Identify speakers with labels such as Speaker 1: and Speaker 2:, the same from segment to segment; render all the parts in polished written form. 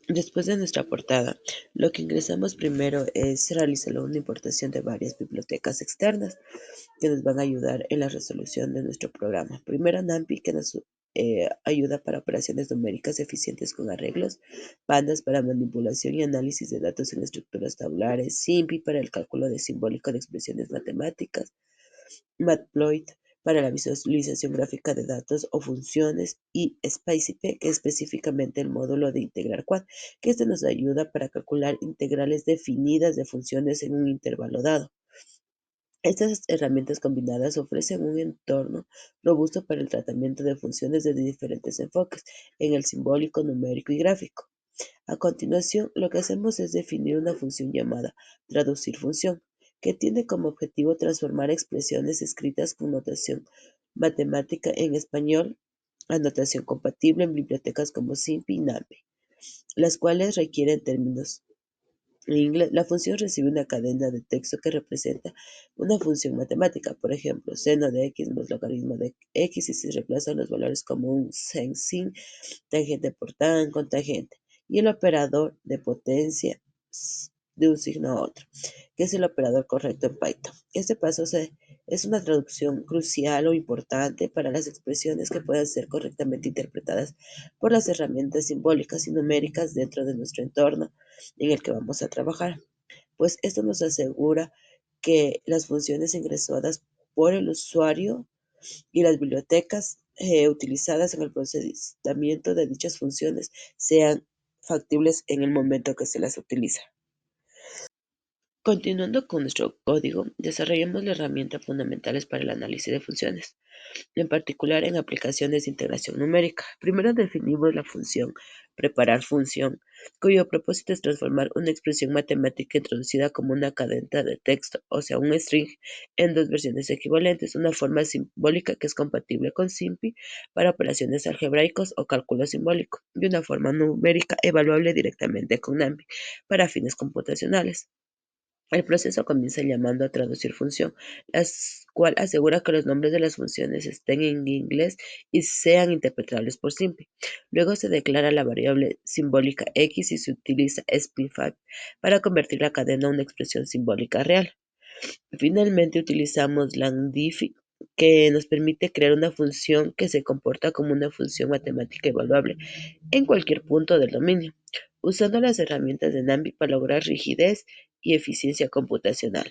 Speaker 1: Después de nuestra portada, lo que ingresamos primero es realizar una importación de varias bibliotecas externas que nos van a ayudar en la resolución de nuestro programa. Primero, NumPy, que nos ayuda para operaciones numéricas eficientes con arreglos, bandas para manipulación y análisis de datos en estructuras tabulares, SIMPy para el cálculo de simbólico de expresiones matemáticas, Matplotlib para la visualización gráfica de datos o funciones, y SpicyP, que es específicamente el módulo de integrar quad, que este nos ayuda para calcular integrales definidas de funciones en un intervalo dado. Estas herramientas combinadas ofrecen un entorno robusto para el tratamiento de funciones desde diferentes enfoques, en el simbólico, numérico y gráfico. A continuación, lo que hacemos es definir una función llamada traducir función, que tiene como objetivo transformar expresiones escritas con notación matemática en español a notación compatible en bibliotecas como SIMPy y NumPy, las cuales requieren términos en inglés. La función recibe una cadena de texto que representa una función matemática, por ejemplo, seno de x más logaritmo de x, y se reemplazan los valores como un sen, sin, tangente por tan, con tangente, y el operador de potencia de un signo a otro, que es el operador correcto en Python. Este paso es una traducción crucial o importante para las expresiones que puedan ser correctamente interpretadas por las herramientas simbólicas y numéricas dentro de nuestro entorno en el que vamos a trabajar, pues esto nos asegura que las funciones ingresadas por el usuario y las bibliotecas utilizadas en el procesamiento de dichas funciones sean factibles en el momento que se las utiliza. Continuando con nuestro código, desarrollamos la herramienta fundamentales para el análisis de funciones, en particular en aplicaciones de integración numérica. Primero definimos la función preparar función, cuyo propósito es transformar una expresión matemática introducida como una cadena de texto, o sea, un string, en dos versiones equivalentes, una forma simbólica que es compatible con SIMPy para operaciones algebraicos o cálculo simbólico, y una forma numérica evaluable directamente con NumPy para fines computacionales. El proceso comienza llamando a traducir función, la cual asegura que los nombres de las funciones estén en inglés y sean interpretables por SIMPy. Luego se declara la variable simbólica x y se utiliza SPIFACT para convertir la cadena a una expresión simbólica real. Finalmente utilizamos langDiff, que nos permite crear una función que se comporta como una función matemática evaluable en cualquier punto del dominio, usando las herramientas de NumPy para lograr rigidez y eficiencia computacional.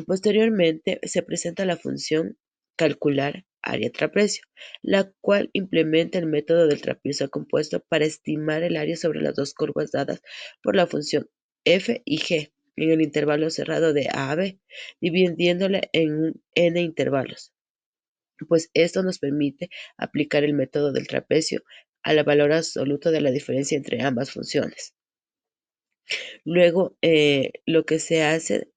Speaker 1: Posteriormente se presenta la función calcular área trapecio, la cual implementa el método del trapecio compuesto para estimar el área sobre las dos curvas dadas por la función f y g en el intervalo cerrado de a a b, dividiéndola en n intervalos, pues esto nos permite aplicar el método del trapecio al valor absoluto de la diferencia entre ambas funciones. Luego, lo que se hace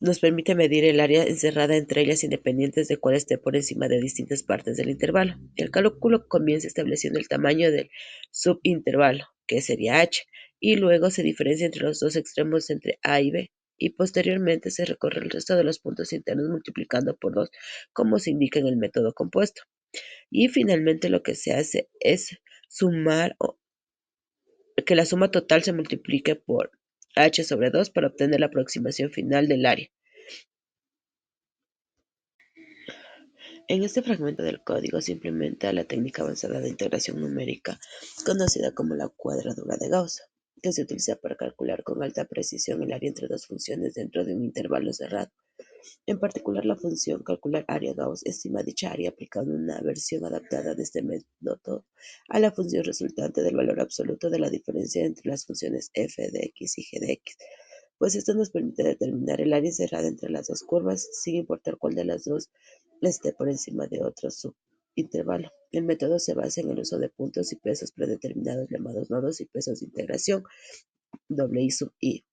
Speaker 1: nos permite medir el área encerrada entre ellas independientes de cuál esté por encima de distintas partes del intervalo. El cálculo comienza estableciendo el tamaño del subintervalo, que sería h, y luego se diferencia entre los dos extremos entre a y b, y posteriormente se recorre el resto de los puntos internos multiplicando por 2, como se indica en el método compuesto. Y finalmente lo que se hace es sumar, que la suma total se multiplique por h sobre 2 para obtener la aproximación final del área. En este fragmento del código se implementa la técnica avanzada de integración numérica, conocida como la cuadradura de Gauss, que se utiliza para calcular con alta precisión el área entre dos funciones dentro de un intervalo cerrado. En particular, la función calcular área Gauss estima dicha área aplicando una versión adaptada de este método a la función resultante del valor absoluto de la diferencia entre las funciones f de x y g de x, pues esto nos permite determinar el área cerrada entre las dos curvas sin importar cuál de las dos esté por encima de otro subintervalo. El método se basa en el uso de puntos y pesos predeterminados llamados nodos y pesos de integración, I sub i,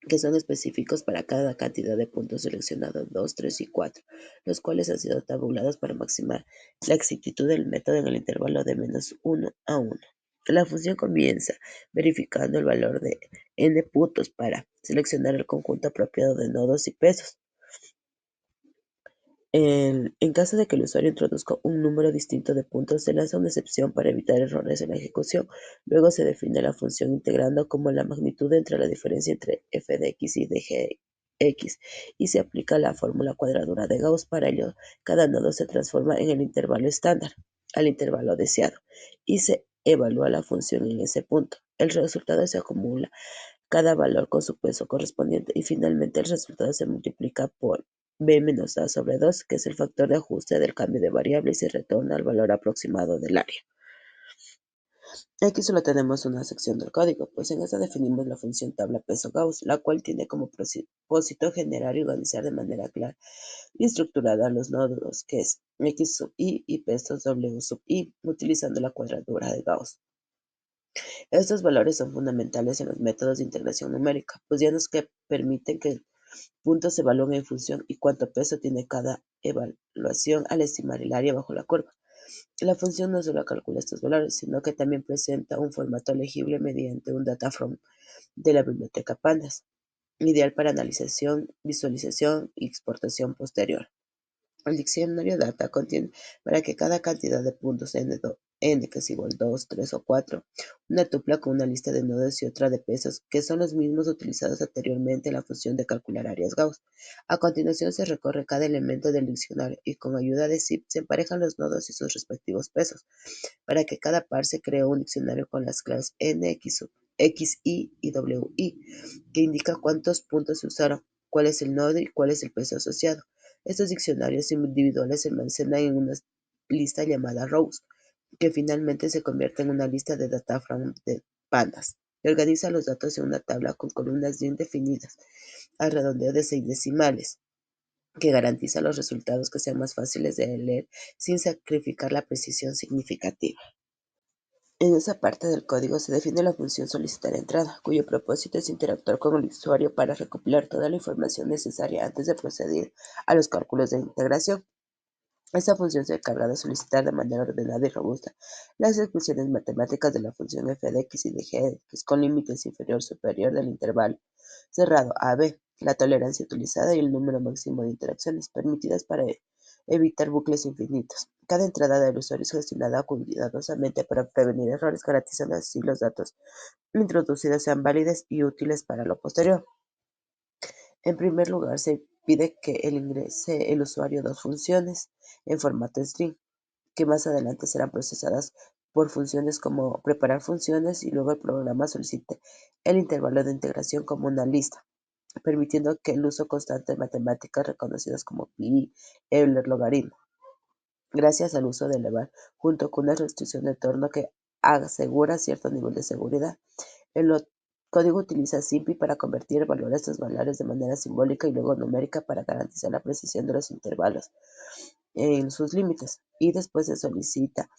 Speaker 1: que son específicos para cada cantidad de puntos seleccionados 2, 3 y 4, los cuales han sido tabulados para maximizar la exactitud del método en el intervalo de -1 a 1. La función comienza verificando el valor de n puntos para seleccionar el conjunto apropiado de nodos y pesos. En caso de que el usuario introduzca un número distinto de puntos, se lanza una excepción para evitar errores en la ejecución. Luego se define la función integrando como la magnitud entre la diferencia entre f de x y de gx y se aplica la fórmula cuadratura de Gauss. Para ello, cada nodo se transforma en el intervalo estándar al intervalo deseado y se evalúa la función en ese punto. El resultado se acumula cada valor con su peso correspondiente y finalmente el resultado se multiplica por b menos a sobre 2, que es el factor de ajuste del cambio de variable y se retorna al valor aproximado del área. Aquí solo tenemos una sección del código, pues en esta definimos la función tabla peso Gauss, la cual tiene como propósito generar y organizar de manera clara y estructurada los nodos, que es x sub i y pesos w sub i, utilizando la cuadratura de Gauss. Estos valores son fundamentales en los métodos de integración numérica, pues ya nos que permiten que puntos se evalúan en función y cuánto peso tiene cada evaluación al estimar el área bajo la curva. La función no solo calcula estos valores, sino que también presenta un formato legible mediante un data from de la biblioteca Pandas, ideal para analización, visualización y exportación posterior. El diccionario data contiene para que cada cantidad de puntos n que es igual 2, 3 o 4, una tupla con una lista de nodos y otra de pesos, que son los mismos utilizados anteriormente en la función de calcular áreas Gauss. A continuación se recorre cada elemento del diccionario y con ayuda de zip se emparejan los nodos y sus respectivos pesos, para que cada par se cree un diccionario con las claves n, x, y wi, que indica cuántos puntos se usaron, cuál es el nodo y cuál es el peso asociado. Estos diccionarios individuales se almacenan en una lista llamada rows, que finalmente se convierte en una lista de data frame de pandas, que organiza los datos en una tabla con columnas bien definidas, al redondeo de 6 decimales, que garantiza los resultados que sean más fáciles de leer sin sacrificar la precisión significativa. En esa parte del código se define la función solicitar entrada, cuyo propósito es interactuar con el usuario para recopilar toda la información necesaria antes de proceder a los cálculos de integración. Esta función se encarga de solicitar de manera ordenada y robusta las expresiones matemáticas de la función f de x y de g de x con límites inferior o superior del intervalo cerrado a b, la tolerancia utilizada y el número máximo de interacciones permitidas para evitar bucles infinitos. Cada entrada del usuario es gestionada cuidadosamente para prevenir errores, garantizando así los datos introducidos sean válidos y útiles para lo posterior. En primer lugar, se pide que ingrese el usuario dos funciones en formato string, que más adelante serán procesadas por funciones como preparar funciones y luego el programa solicite el intervalo de integración como una lista, permitiendo que el uso constante de matemáticas reconocidas como pi, Euler, logaritmo, gracias al uso de elevar, junto con una restricción de entorno que asegura cierto nivel de seguridad. El código utiliza SIMPI para convertir el valor de estos valores de manera simbólica y luego numérica para garantizar la precisión de los intervalos en sus límites. Y después se solicita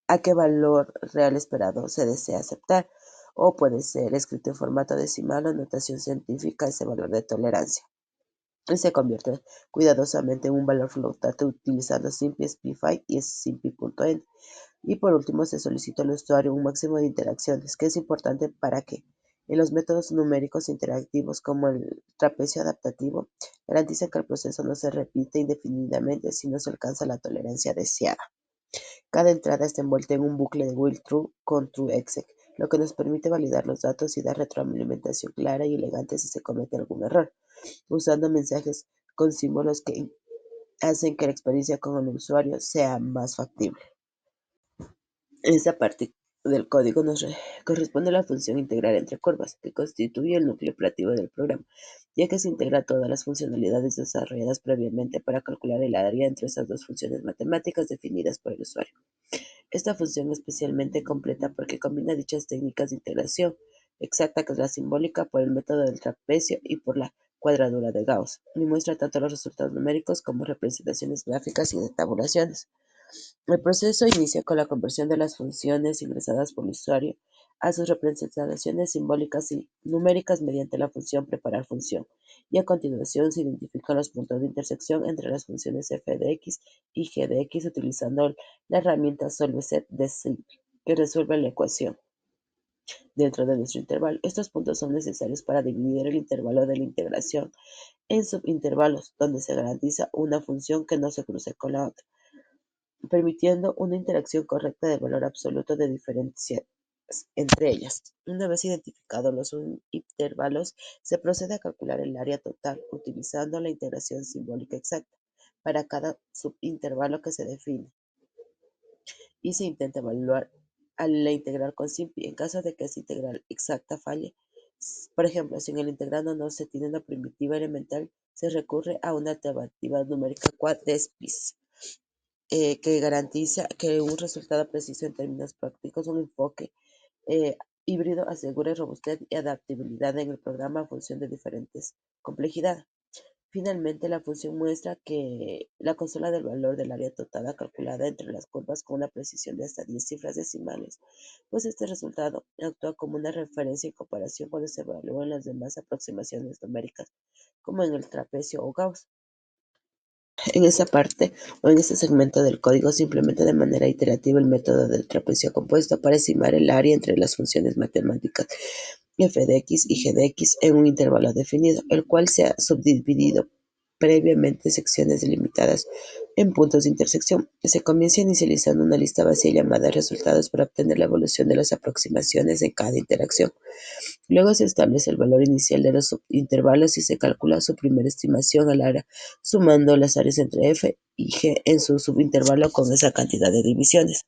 Speaker 1: a qué valor real esperado se desea aceptar, o puede ser escrito en formato decimal o notación científica ese valor de tolerancia. Y se convierte cuidadosamente en un valor flotante utilizando SIMPI, SPIFY y SIMPI.n. Y por último, se solicita al usuario un máximo de interacciones, que es importante para que en los métodos numéricos interactivos como el trapecio adaptativo garanticen que el proceso no se repite indefinidamente si no se alcanza la tolerancia deseada. Cada entrada está envuelta en un bucle de while true con trueExec, lo que nos permite validar los datos y dar retroalimentación clara y elegante si se comete algún error, usando mensajes con símbolos que hacen que la experiencia con el usuario sea más factible. Esta parte del código nos corresponde a la función integrar entre curvas, que constituye el núcleo operativo del programa, ya que se integra todas las funcionalidades desarrolladas previamente para calcular el área entre esas dos funciones matemáticas definidas por el usuario. Esta función es especialmente completa porque combina dichas técnicas de integración exacta, que es la simbólica, por el método del trapecio y por la cuadratura de Gauss, y muestra tanto los resultados numéricos como representaciones gráficas y de tabulaciones. El proceso inicia con la conversión de las funciones ingresadas por el usuario a sus representaciones simbólicas y numéricas mediante la función preparar función, y a continuación se identifican los puntos de intersección entre las funciones f de x y g de x utilizando la herramienta solveset de SIMPI, que resuelve la ecuación. dentro de nuestro intervalo. Estos puntos son necesarios para dividir el intervalo de la integración en subintervalos, donde se garantiza una función que no se cruce con la otra, permitiendo una interacción correcta del valor absoluto de diferencias entre ellas. Una vez identificados los subintervalos, se procede a calcular el área total utilizando la integración simbólica exacta para cada subintervalo que se define y se intenta evaluar a la integral con simple. En caso de que esa integral exacta falle, por ejemplo, si en el integrando no se tiene una primitiva elemental, se recurre a una alternativa numérica quadespis, que garantiza que un resultado preciso en términos prácticos, un enfoque eh, híbrido asegura robustez y adaptabilidad en el programa a función de diferentes complejidad. Finalmente, la función muestra que la consola del valor del área total calculada entre las curvas con una precisión de hasta 10 cifras decimales, pues este resultado actúa como una referencia y comparación cuando se evalúan las demás aproximaciones numéricas, como en el trapecio o Gauss. En esa parte o en este segmento del código se implementa de manera iterativa el método del trapecio compuesto para estimar el área entre las funciones matemáticas f de x y g de x en un intervalo definido, el cual se ha subdividido previamente en secciones delimitadas en puntos de intersección. Se comienza inicializando una lista vacía llamada resultados para obtener la evolución de las aproximaciones en cada interacción. Luego se establece el valor inicial de los subintervalos y se calcula su primera estimación al área, sumando las áreas entre f y g en su subintervalo con esa cantidad de divisiones.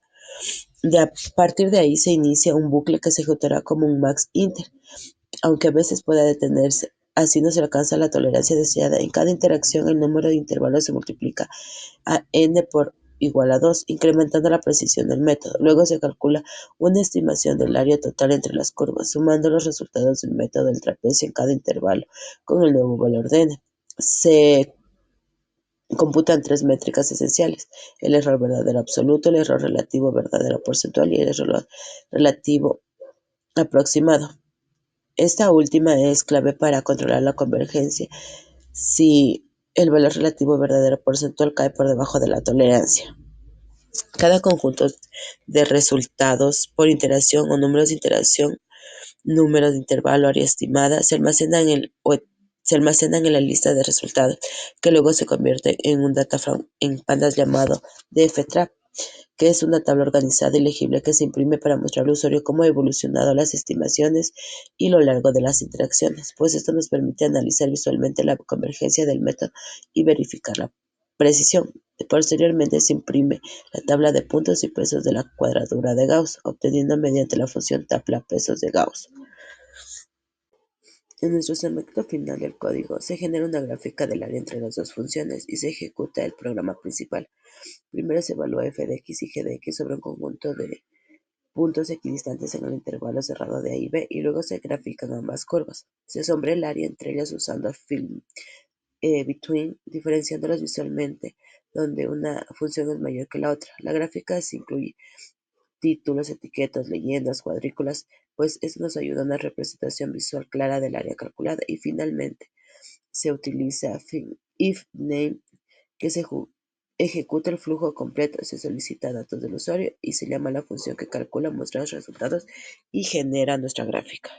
Speaker 1: A partir de ahí se inicia un bucle que se ejecutará como un max inter, aunque a veces pueda detenerse. Así no se alcanza la tolerancia deseada. En cada interacción el número de intervalos se multiplica a n por igual a 2, incrementando la precisión del método. Luego se calcula una estimación del área total entre las curvas, sumando los resultados del método del trapecio en cada intervalo con el nuevo valor de n. Se computan tres métricas esenciales: el error verdadero absoluto, el error relativo verdadero porcentual y el error relativo aproximado. Esta última es clave para controlar la convergencia si el valor relativo verdadero porcentual cae por debajo de la tolerancia. Cada conjunto de resultados por iteración o números de iteración, números de intervalo, área estimada, se almacenan en la lista de resultados, que luego se convierte en un dataframe en pandas llamado dftrap, que es una tabla organizada y legible que se imprime para mostrar al usuario cómo ha evolucionado las estimaciones y lo largo de las interacciones, pues esto nos permite analizar visualmente la convergencia del método y verificar la precisión. Posteriormente se imprime la tabla de puntos y pesos de la cuadradura de Gauss, obteniendo mediante la función tabla pesos de Gauss. En nuestro segmento final del código se genera una gráfica del área entre las dos funciones y se ejecuta el programa principal. Primero se evalúa f de x y g de x sobre un conjunto de puntos equidistantes en el intervalo cerrado de A y B, y luego se grafican ambas curvas. Se sombrea el área entre ellas usando fill between, diferenciándolas visualmente, donde una función es mayor que la otra. La gráfica se incluye títulos, etiquetas, leyendas, cuadrículas, pues eso nos ayuda a una representación visual clara del área calculada. Y finalmente se utiliza if name, que se ejecuta el flujo completo, se solicita datos del usuario y se llama la función que calcula, muestra los resultados y genera nuestra gráfica.